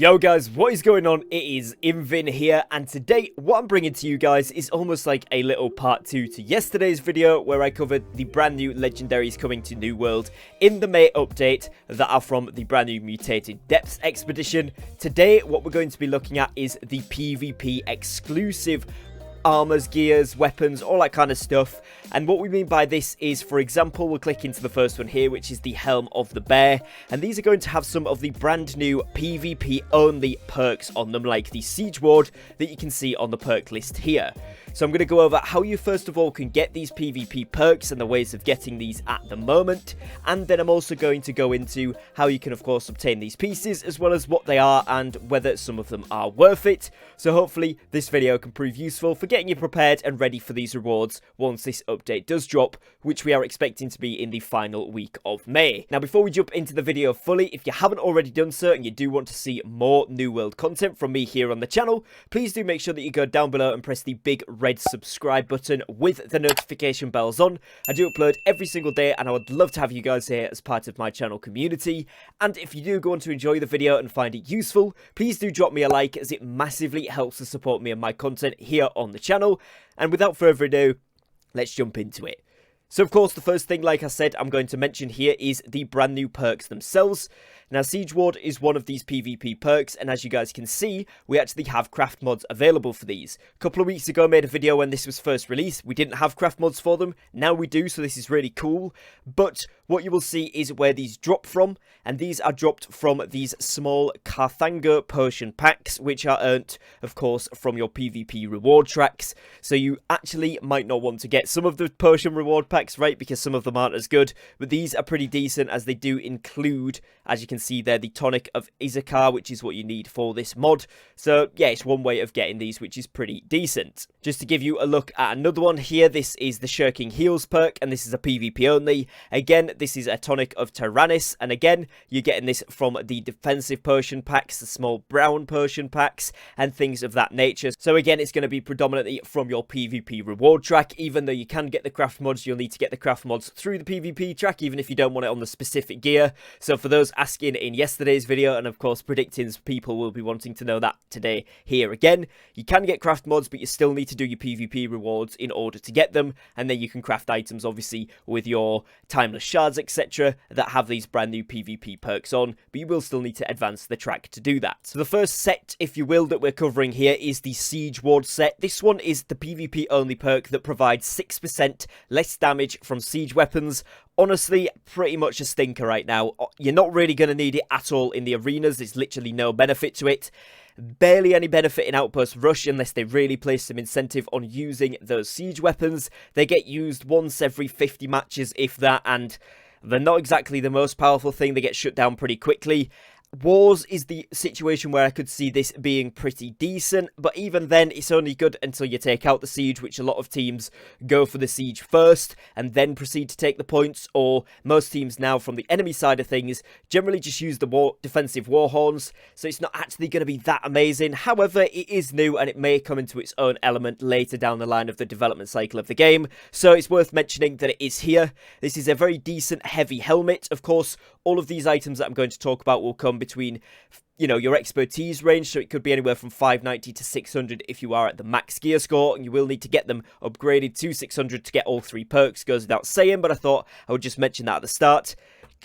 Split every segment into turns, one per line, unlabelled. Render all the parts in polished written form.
Yo guys, what is going on? It is Invin here, and today what I'm bringing to you guys is almost like a little part 2 to yesterday's video where I covered the brand new legendaries coming to New World in the May update that are from the brand new mutated Depths expedition. Today what we're going to be looking at is the PvP exclusive armors, gears, weapons, all that kind of stuff. And what we mean by this is, for example, we'll click into the first one here, which is the Helm of the Bear, and these are going to have some of the brand new PvP only perks on them, like the Siege Ward that you can see on the perk list here. So I'm going to go over how you first of all can get these PvP perks and the ways of getting these at the moment, and then I'm also going to go into how you can of course obtain these pieces, as well as what they are and whether some of them are worth it. So hopefully this video can prove useful for getting you prepared and ready for these rewards once this update does drop, which we are expecting to be in the final week of May. Now before we jump into the video fully, if you haven't already done so and you do want to see more New World content from me here on the channel, please do make sure that you go down below and press the big red subscribe button with the notification bells on. I do upload every single day and I would love to have you guys here as part of my channel community. And if you do go on to enjoy the video and find it useful, please do drop me a like, as it massively helps to support me and my content here on the channel. And without further ado, let's jump into it. So of course the first thing, like I said, I'm going to mention here is the brand new perks themselves. Now Siege Ward is one of these PvP perks, and as you guys can see, we actually have craft mods available for these. A couple of weeks ago I made a video when this was first released. We didn't have craft mods for them, now we do, so this is really cool. But what you will see is where these drop from, and these are dropped from these small Carthanger potion packs, which are earned, of course, from your PvP reward tracks. So you actually might not want to get some of the potion reward packs, right, because some of them aren't as good, but these are pretty decent, as they do include, as you can see there, the tonic of Izakar, which is what you need for this mod. So yeah, it's one way of getting these, which is pretty decent. Just to give you a look at another one here, this is the Shirking Heals perk, and this is a PvP only. Again, this is a tonic of Tyrannus, and again, you're getting this from the defensive potion packs, the small brown potion packs, and things of that nature. So again, it's going to be predominantly from your PvP reward track. Even though you can get the craft mods, you'll need to get the craft mods through the PvP track, even if you don't want it on the specific gear. So for those asking in yesterday's video, and of course predicting people will be wanting to know that today here again, you can get craft mods, but you still need to do your PvP rewards in order to get them, and then you can craft items obviously with your timeless shards, etc., that have these brand new PvP perks on, but you will still need to advance the track to do that. So the first set, if you will, that we're covering here is the Siege Ward set. This one is the PvP only perk that provides 6% less damage from siege weapons. Honestly, pretty much a stinker right now. You're not really going to need it at all in the arenas. There's literally no benefit to it. Barely any benefit in Outpost Rush unless they really place some incentive on using those siege weapons. They get used once every 50 matches, if that, and they're not exactly the most powerful thing. They get shut down pretty quickly. Wars is the situation where I could see this being pretty decent, but even then it's only good until you take out the siege, which a lot of teams go for the siege first and then proceed to take the points, or most teams now from the enemy side of things generally just use the defensive war horns, so it's not actually going to be that amazing. However, it is new and it may come into its own element later down the line of the development cycle of the game, so it's worth mentioning that it is here. This is a very decent heavy helmet. Of course, all of these items that I'm going to talk about will come between, you know, your expertise range, so it could be anywhere from 590 to 600 if you are at the max gear score, and you will need to get them upgraded to 600 to get all 3 perks. Goes without saying, but I thought I would just mention that at the start.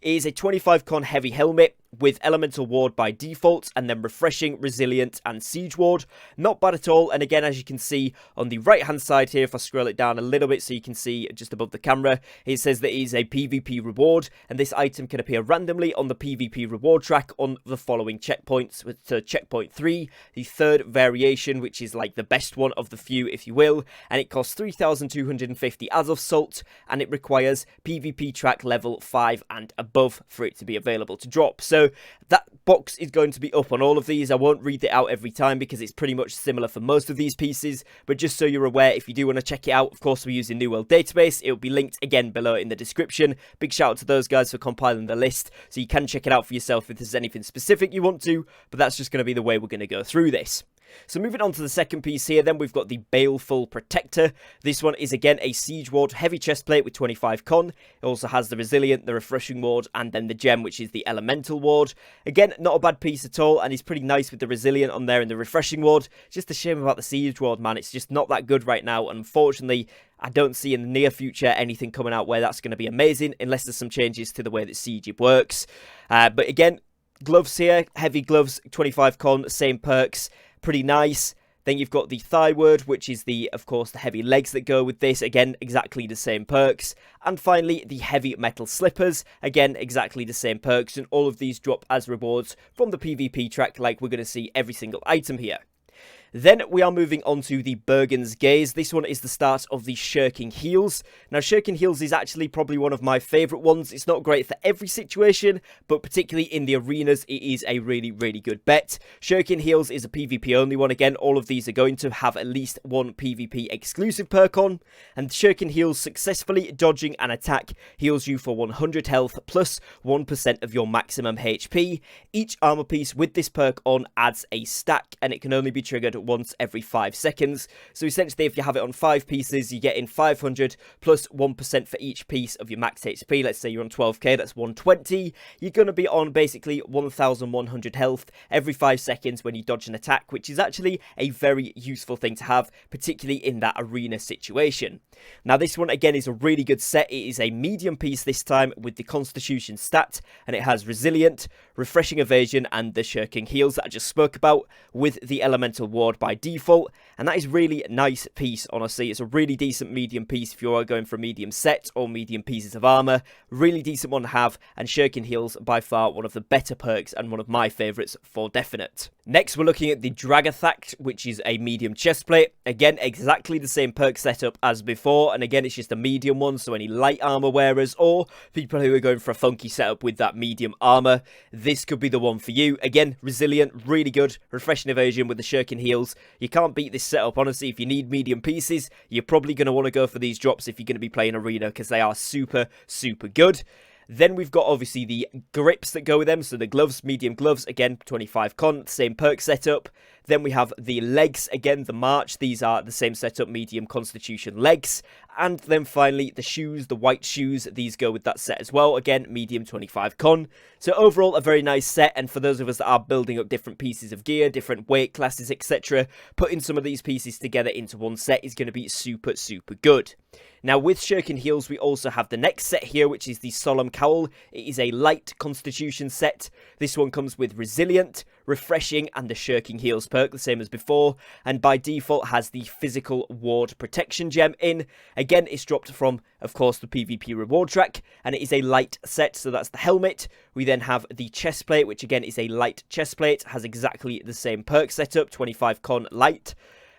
It is a 25 con heavy helmet with Elemental Ward by default, and then Refreshing, Resilient, and Siege Ward. Not bad at all, and again, as you can see on the right-hand side here, if I scroll it down a little bit so you can see just above the camera, it says that it is a PvP reward, and this item can appear randomly on the PvP reward track on the following checkpoints, with checkpoint 3, the third variation, which is like the best one of the few, if you will, and it costs 3,250 as of salt, and it requires PvP track level 5 and above for it to be available to drop. So that box is going to be up on all of these. I won't read it out every time because it's pretty much similar for most of these pieces, but just so you're aware, if you do want to check it out, of course we're using New World Database. It will be linked again below in the description. Big shout out to those guys for compiling the list, so you can check it out for yourself if there's anything specific you want to, but that's just going to be the way we're going to go through this. So moving on to the second piece here, then we've got the Baleful Protector. This one is again a Siege Ward heavy chestplate with 25 con. It also has the Resilient, the Refreshing Ward, and then the gem, which is the Elemental Ward. Again, not a bad piece at all, and it's pretty nice with the Resilient on there and the Refreshing Ward. Just a shame about the Siege Ward, man. It's just not that good right now, and unfortunately, I don't see in the near future anything coming out where that's going to be amazing, unless there's some changes to the way that Siege works. But again, gloves here, heavy gloves, 25 con, same perks, pretty nice. Then you've got the Thigh Word, which is of course, the heavy legs that go with this. Again, exactly the same perks. And finally, the Heavy Metal Slippers. Again, exactly the same perks. And all of these drop as rewards from the PvP track, like we're going to see every single item here. Then we are moving on to the Bergen's Gaze. This one is the start of the Shirking Heels. Now, Shirking Heels is actually probably one of my favourite ones. It's not great for every situation, but particularly in the arenas, it is a really, really good bet. Shirking Heels is a PvP only one. Again, all of these are going to have at least one PvP exclusive perk on. And Shirking Heels, successfully dodging an attack, heals you for 100 health plus 1% of your maximum HP. Each armor piece with this perk on adds a stack, and it can only be triggered once every 5 seconds. So essentially, if you have it on 5 pieces, you get in 500 plus 1% for each piece of your max HP. Let's say you're on 12k, that's 120. You're going to be on basically 1100 health every 5 seconds when you dodge an attack, which is actually a very useful thing to have, particularly in that arena situation. Now, this one again is a really good set. It is a medium piece this time with the Constitution stat, and it has Resilient, Refreshing Evasion, and the Shirking Heels that I just spoke about, with the Elemental Ward by default. And that is really nice piece, honestly. It's a really decent medium piece if you are going for a medium set or medium pieces of armor. Really decent one to have, and Shirking Heels by far one of the better perks and one of my favorites for definite. Next, we're looking at the Dragathact, which is a medium chestplate. Again, exactly the same perk setup as before, and again, it's just a medium one, so any light armor wearers or people who are going for a funky setup with that medium armor, this could be the one for you. Again, Resilient, really good. Refreshing Evasion with the Shirking Heels. You can't beat this setup, honestly. If you need medium pieces, you're probably going to want to go for these drops if you're going to be playing Arena, because they are super, super good. Then we've got obviously the grips that go with them. So the gloves, medium gloves, again, 25 con, same perk setup. Then we have the legs, again, the March. These are the same setup, medium Constitution legs. And then finally, the shoes, the white shoes. These go with that set as well. Again, medium 25 con. So overall, a very nice set. And for those of us that are building up different pieces of gear, different weight classes, etc., putting some of these pieces together into one set is going to be super, super good. Now, with Shirking Heels, we also have the next set here, which is the Solemn Cowl. It is a light Constitution set. This one comes with Resilient, Refreshing, and the Shirking Heels perk, the same as before, and by default has the Physical Ward Protection gem in. Again, it's dropped from, of course, the PvP reward track, and it is a light set, so that's the helmet. We then have the chest plate, which again is a light chest plate, has exactly the same perk setup, 25 con light.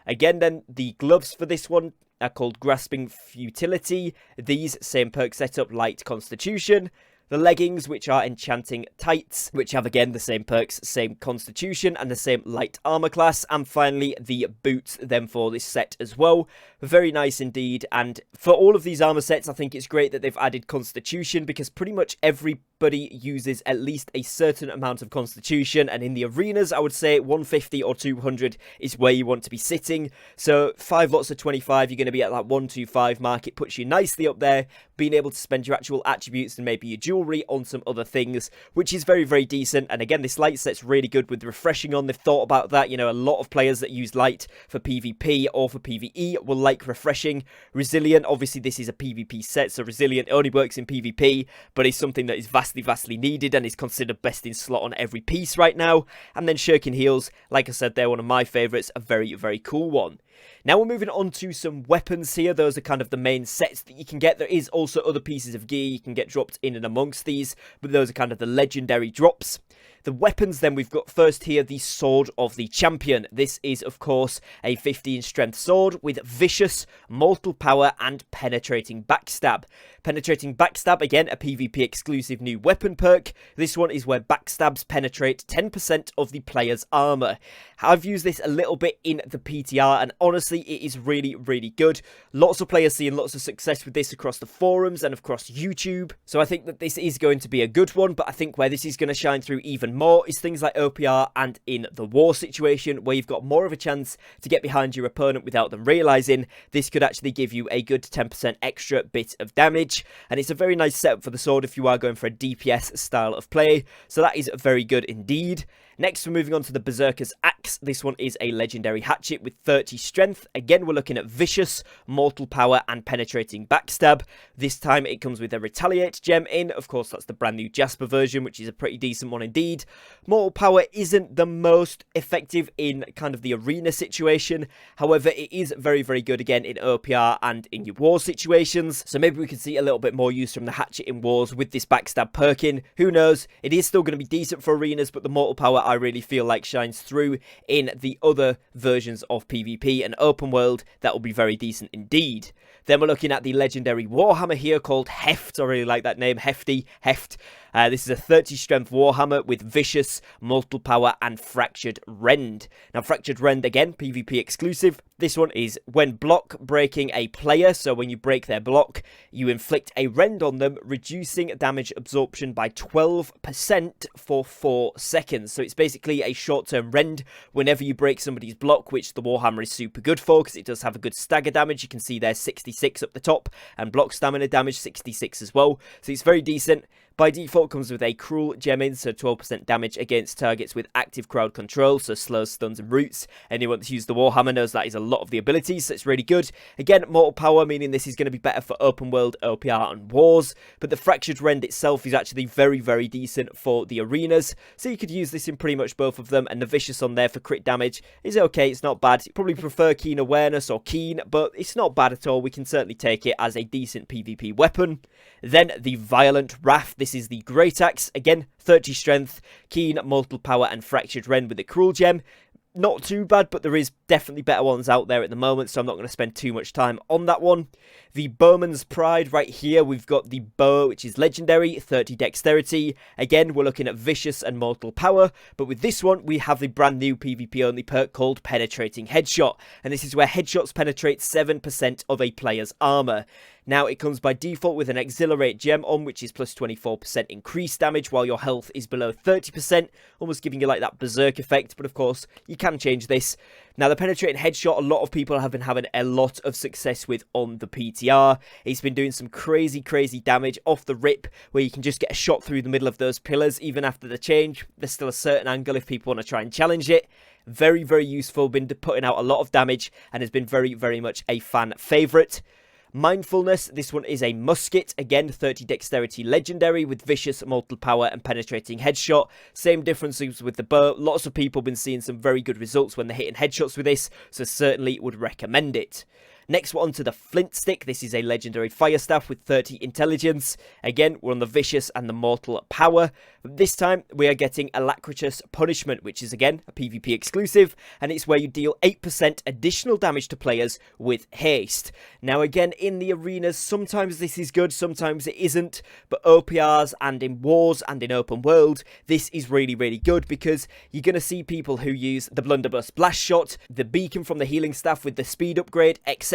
Again, then the gloves for this one are called Grasping Futility. These, same perk setup, light Constitution. The leggings, which are Enchanting Tights, which have again the same perks, same Constitution, and the same light armor class. And finally, the boots, then for this set as well. Very nice indeed. And for all of these armor sets, I think it's great that they've added Constitution, because pretty much everybody uses at least a certain amount of Constitution. And in the arenas, I would say 150 or 200 is where you want to be sitting. So 5 lots of 25, you're going to be at that 125 mark. It puts you nicely up there, being able to spend your actual attributes and maybe your jewellery on some other things, which is very, very decent. And again, this light set's really good with Refreshing on. They've thought about that. You know, a lot of players that use light for PvP or for PvE will like Refreshing. Resilient, obviously this is a PvP set, so Resilient only works in PvP, but it's something that is vastly needed and is considered best in slot on every piece right now. And then Shirking Heels, like I said, they're one of my favourites, a very, very cool one. Now we're moving on to some weapons here. Those are kind of the main sets that you can get. There is also other pieces of gear you can get dropped in and amongst these, but those are kind of the legendary drops. The weapons, then, we've got first here the Sword of the Champion. This is, of course, a 15 strength sword with Vicious, Mortal Power, and Penetrating Backstab. Penetrating Backstab, again, a PvP exclusive new weapon perk. This one is where backstabs penetrate 10% of the player's armor. I've used this a little bit in the PTR, and honestly, it is really, really good. Lots of players seeing lots of success with this across the forums and across YouTube. So I think that this is going to be a good one, but I think where this is going to shine through even and more is things like OPR and in the war situation, where you've got more of a chance to get behind your opponent without them realizing. This could actually give you a good 10% extra bit of damage, and it's a very nice setup for the sword if you are going for a DPS style of play, so that is very good indeed. Next, we're moving on to the Berserker's Axe. This one is a legendary hatchet with 30 strength. Again, we're looking at Vicious, Mortal Power, and Penetrating Backstab. This time, it comes with a Retaliate gem in. Of course, that's the brand new Jasper version, which is a pretty decent one indeed. Mortal Power isn't the most effective in kind of the arena situation. However, it is very, very good again in OPR and in your war situations. So maybe we could see a little bit more use from the hatchet in wars with this Backstab perk in. Who knows? It is still going to be decent for arenas, but the Mortal Power I really feel like shines through in the other versions of PvP and open world. That will be very decent indeed. Then we're looking at the legendary Warhammer here called Heft. I really like that name, Hefty, Heft. This is a 30 strength Warhammer with Vicious, Mortal Power, and Fractured Rend. Now, Fractured Rend, again, PvP exclusive. This one is when block breaking a player, so when you break their block, you inflict a rend on them, reducing damage absorption by 12% for 4 seconds. So it's basically a short-term rend whenever you break somebody's block, which the Warhammer is super good for, because it does have a good stagger damage. You can see there's 66 up the top, and block stamina damage 66 as well. So it's very decent. By default, comes with a Cruel gem in, so 12% damage against targets with active crowd control, so slows, stuns, and roots. Anyone that's used the Warhammer knows that is a lot of the abilities, so it's really good. Again, Mortal Power, meaning this is going to be better for open world, OPR, and wars. But the Fractured Rend itself is actually very, very decent for the arenas, so you could use this in pretty much both of them. And the Vicious on there for crit damage is okay, it's not bad. You probably prefer Keen Awareness or Keen, but it's not bad at all. We can certainly take it as a decent PvP weapon. Then the Violent Wrath. This is the Great Axe. Again, 30 strength, Keen, Mortal Power, and Fractured Rend with the Cruel gem. Not too bad, but there is definitely better ones out there at the moment, so I'm not going to spend too much time on that one. The Bowman's Pride right here, we've got the bow, which is legendary, 30 dexterity. Again, we're looking at Vicious and Mortal Power, but with this one, we have the brand new PvP only perk called Penetrating Headshot, and this is where headshots penetrate 7% of a player's armor. Now, it comes by default with an Exhilarate gem on, which is plus 24% increased damage while your health is below 30%, almost giving you like that berserk effect, but of course, you can change this. Now, the Penetrating Headshot, a lot of people have been having a lot of success with on the PTR. It's been doing some crazy, crazy damage off the rip, where you can just get a shot through the middle of those pillars, even after the change. There's still a certain angle if people want to try and challenge it. Very, very useful, been putting out a lot of damage, and has been very, very much a fan favourite. Mindfulness, this one is a musket, again 30 dexterity legendary with Vicious, Mortal Power, and Penetrating Headshot. Same differences with the bow. Lots of people have been seeing some very good results when they're hitting headshots with this, so certainly would recommend it. Next, we're on to the Flint Stick. This is a legendary fire staff with 30 intelligence. Again, we're on the Vicious and the Mortal Power. This time, we are getting Alacritus Punishment, which is, again, a PvP exclusive, and it's where you deal 8% additional damage to players with haste. Now, again, in the arenas, sometimes this is good, sometimes it isn't, but OPRs and in wars and in open world, this is really, really good, because you're going to see people who use the Blunderbuss Blast Shot, the Beacon from the Healing Staff with the speed upgrade, etc.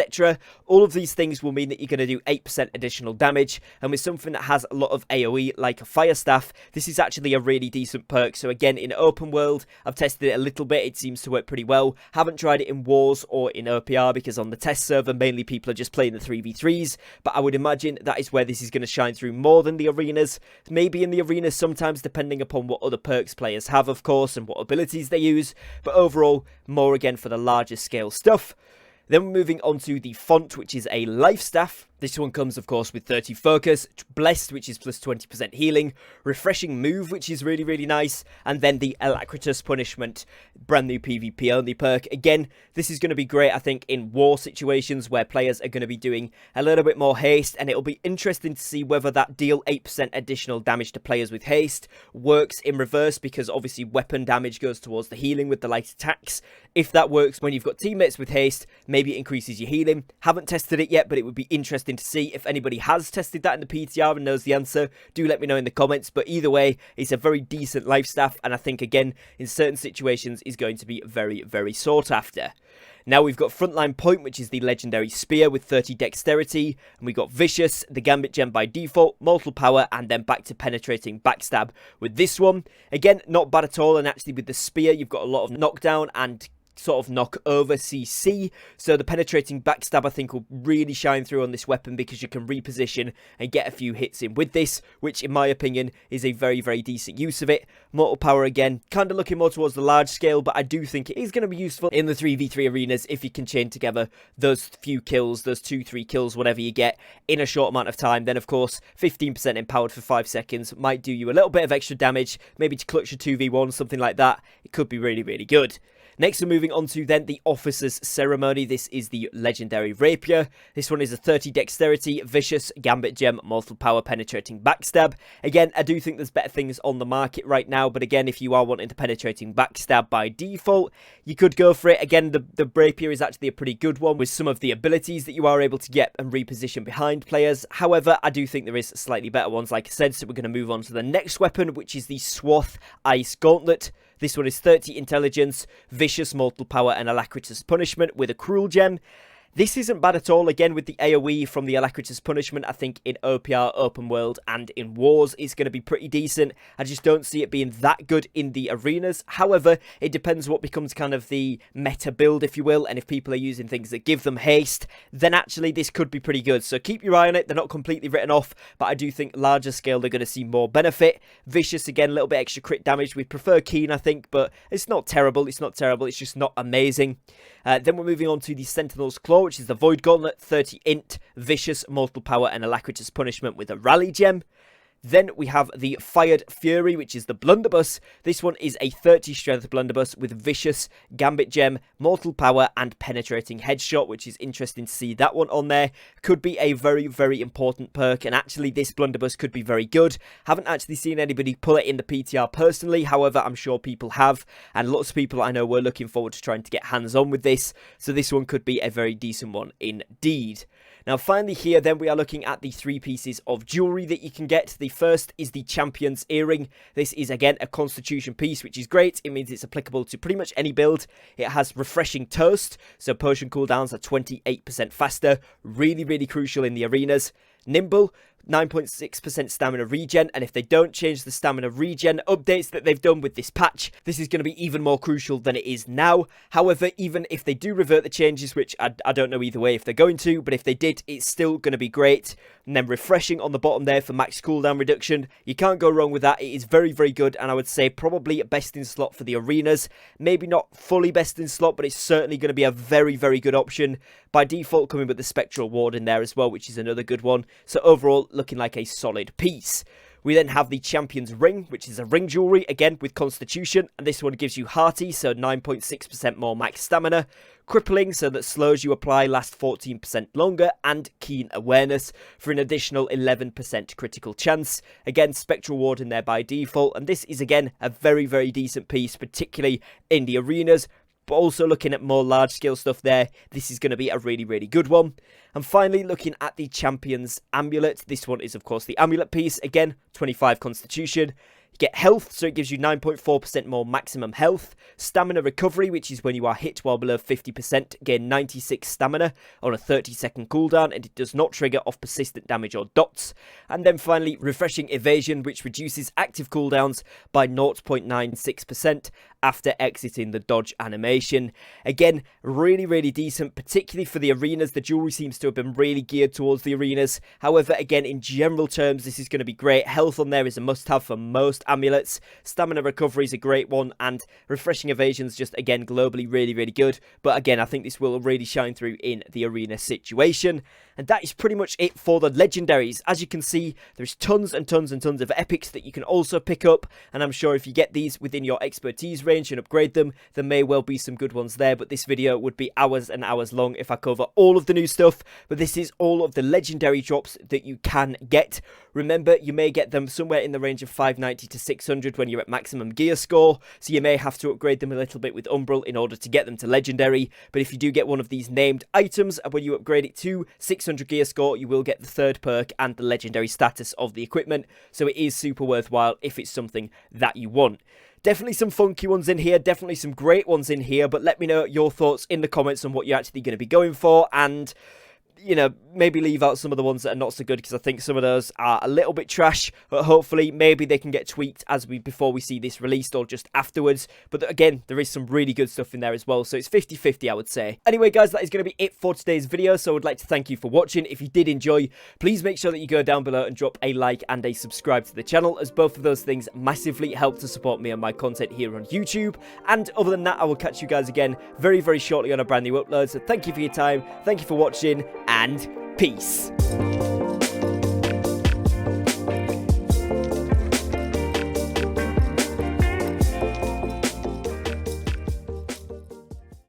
All of these things will mean that you're going to do 8% additional damage, and with something that has a lot of AoE like a fire staff, this is actually a really decent perk. So again, in open world, I've tested it a little bit, it seems to work pretty well. Haven't tried it in wars or in OPR, because on the test server mainly people are just playing the 3v3s, but I would imagine that is where this is going to shine through more than the arenas. Maybe in the arenas sometimes, depending upon what other perks players have, of course, and what abilities they use, but overall more again for the larger scale stuff. Then we're moving on to the Font, which is a life staff. This one comes, of course, with 30 focus, Blessed, which is plus 20% healing, Refreshing Move, which is really, really nice, and then the Alacritus Punishment, brand new PvP only perk. Again, this is going to be great, I think, in war situations where players are going to be doing a little bit more haste, and it'll be interesting to see whether that deal 8% additional damage to players with haste works in reverse, because obviously weapon damage goes towards the healing with the light attacks. If that works when you've got teammates with haste, maybe it increases your healing. Haven't tested it yet, but it would be interesting interesting to see. If anybody has tested that in the PTR and knows the answer, do let me know in the comments. But either way, it's a very decent life staff, and I think, again, in certain situations, is going to be very, very sought after. Now we've got Frontline Point, which is the legendary spear with 30 dexterity, and we got Vicious, the Gambit gem by default, Mortal Power, and then back to Penetrating Backstab with this one. Again, not bad at all, and actually with the spear, you've got a lot of knockdown and sort of knock over CC, so the Penetrating Backstab I think will really shine through on this weapon because you can reposition and get a few hits in with this, which in my opinion is a very, very decent use of it. Mortal Power again, kind of looking more towards the large scale, but I do think it is going to be useful in the 3v3 arenas if you can chain together those few kills, those 2-3 kills, whatever you get in a short amount of time. Then of course 15% empowered for 5 seconds might do you a little bit of extra damage, maybe to clutch a 2v1, something like that. It could be really, really good. Next, we're moving on to then the Officer's Ceremony. This is the legendary rapier. This one is a 30 dexterity, vicious, gambit gem, mortal power, penetrating backstab. Again, I do think there's better things on the market right now, but again, if you are wanting the penetrating backstab by default, you could go for it. Again, the rapier is actually a pretty good one with some of the abilities that you are able to get and reposition behind players. However, I do think there is slightly better ones, like I said, so we're going to move on to the next weapon, which is the Swath Ice Gauntlet. This one is 30 intelligence, vicious, mortal power, and alacritous punishment with a cruel gem. This isn't bad at all. Again, with the AoE from the alacritous punishment, I think in OPR, open world, and in wars is going to be pretty decent. I just don't see it being that good in the arenas. However, it depends what becomes kind of the meta build, if you will, and if people are using things that give them haste, then actually this could be pretty good. So keep your eye on it. They're not completely written off, but I do think larger scale they're going to see more benefit. Vicious, again, a little bit extra crit damage. We prefer keen, I think, but it's not terrible. It's not terrible. It's just not amazing. Then we're moving on to the Sentinel's Claw, which is the Void Gauntlet, 30 int, vicious, mortal power, and alacritous punishment with a rally gem. Then we have the Fired Fury, which is the Blunderbuss. This one is a 30 strength blunderbuss with vicious, gambit gem, mortal power, and penetrating headshot, which is interesting to see that one on there. Could be a very, very important perk, and actually this blunderbuss could be very good. Haven't actually seen anybody pull it in the PTR personally, however, I'm sure people have, and lots of people I know were looking forward to trying to get hands-on with this, so this one could be a very decent one indeed. Now finally here then we are looking at the 3 pieces of jewellery that you can get. The first is the Champion's Earring. This is again a Constitution piece, which is great. It means it's applicable to pretty much any build. It has Refreshing Toast, so potion cooldowns are 28% faster. Really, really crucial in the arenas. Nimble, 9.6% stamina regen, and if they don't change the stamina regen updates that they've done with this patch, this is going to be even more crucial than it is now. However, even if they do revert the changes, which I don't know either way if they're going to, but if they did, it's still going to be great. And then Refreshing on the bottom there for max cooldown reduction. You can't go wrong with that. It is very, very good, and I would say probably best in slot for the arenas. Maybe not fully best in slot, but it's certainly going to be a very, very good option. By default, coming with the Spectral Ward in there as well, which is another good one. So overall, looking like a solid piece. We then have the Champion's Ring, which is a ring jewellery, again with Constitution, and this one gives you Hearty, so 9.6% more max stamina, Crippling, so that slows you apply lasts 14% longer, and Keen Awareness for an additional 11% critical chance. Again, Spectral Ward in there by default, and this is again a very, very decent piece, particularly in the arenas. But also looking at more large-scale stuff there, this is going to be a really, really good one. And finally, looking at the Champion's Amulet. This one is, of course, the Amulet piece. Again, 25 Constitution. You get health, so it gives you 9.4% more maximum health. Stamina recovery, which is when you are hit while below 50%, gain 96 stamina on a 30-second cooldown, and it does not trigger off persistent damage or dots. And then finally, refreshing evasion, which reduces active cooldowns by 0.96% after exiting the dodge animation. Again, really, really decent, particularly for the arenas. The jewelry seems to have been really geared towards the arenas. However, again, in general terms, this is going to be great. Health on there is a must-have for most amulets. Stamina recovery is a great one, and refreshing evasion is just, again, globally really, really good. But again, I think this will really shine through in the arena situation. And that is pretty much it for the legendaries. As you can see, there's tons and tons and tons of epics that you can also pick up, and I'm sure if you get these within your expertise range and upgrade them, there may well be some good ones there, but this video would be hours and hours long if I cover all of the new stuff. But this is all of the legendary drops that you can get. Remember, you may get them somewhere in the range of 590 to 600 when you're at maximum gear score, so you may have to upgrade them a little bit with Umbral in order to get them to legendary. But if you do get one of these named items, and when you upgrade it to 600 gear score, you will get the third perk and the legendary status of the equipment, so it is super worthwhile if it's something that you want. Definitely some funky ones in here, definitely some great ones in here, but let me know your thoughts in the comments on what you're actually going to be going for, and you know, maybe leave out some of the ones that are not so good, because I think some of those are a little bit trash, but hopefully maybe they can get tweaked before we see this released or just afterwards. But again, there is some really good stuff in there as well, so it's 50-50, I would say. Anyway guys, that is going to be it for today's video, so I would like to thank you for watching. If you did enjoy, please make sure that you go down below and drop a like and a subscribe to the channel, as both of those things massively help to support me and my content here on YouTube. And other than that, I will catch you guys again very, very shortly on a brand new upload. So thank you for your time, thank you for watching, and peace.